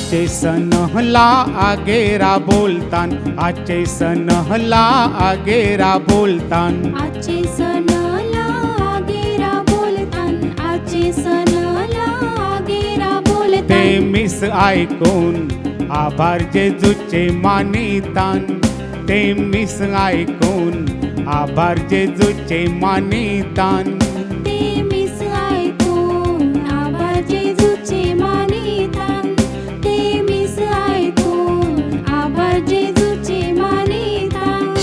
आजचे सणहला आगेरा बोलतान, आजचे सणहला आगेरा बोलतान, आजचे सणला आगेरा बोलतान, आजचे सणला आगेरा बोलतान. ते मिस ऐकून आभार जेजूचे मानितान, ते मिस ऐकून आभार जेजूचे मानितान. ते मिस ऐकून आभार जेजूचे मानितान, ते मिस ऐकून आभार जेजूचे मानितान.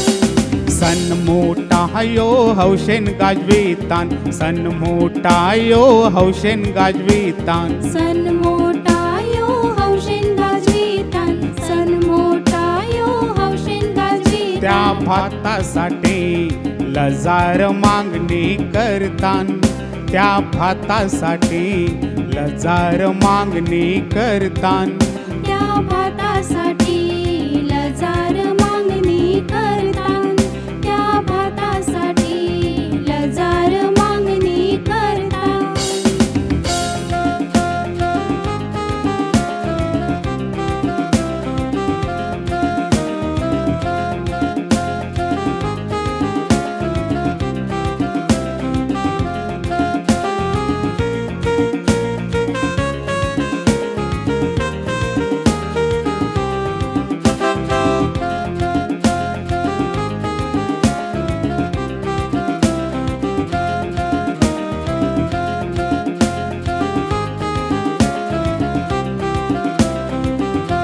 सन मोठा यो हौशेन गाजवितान, सन मोठा यो हौशेन गाजवितान. सन मोठा यो हौशेन गाजवितान, सन मोठा यो हौशेन गाजवितान. त्या भातासाठी लजार मागणी करतान, त्या भातासाठी लजार मागणी करतान. त्या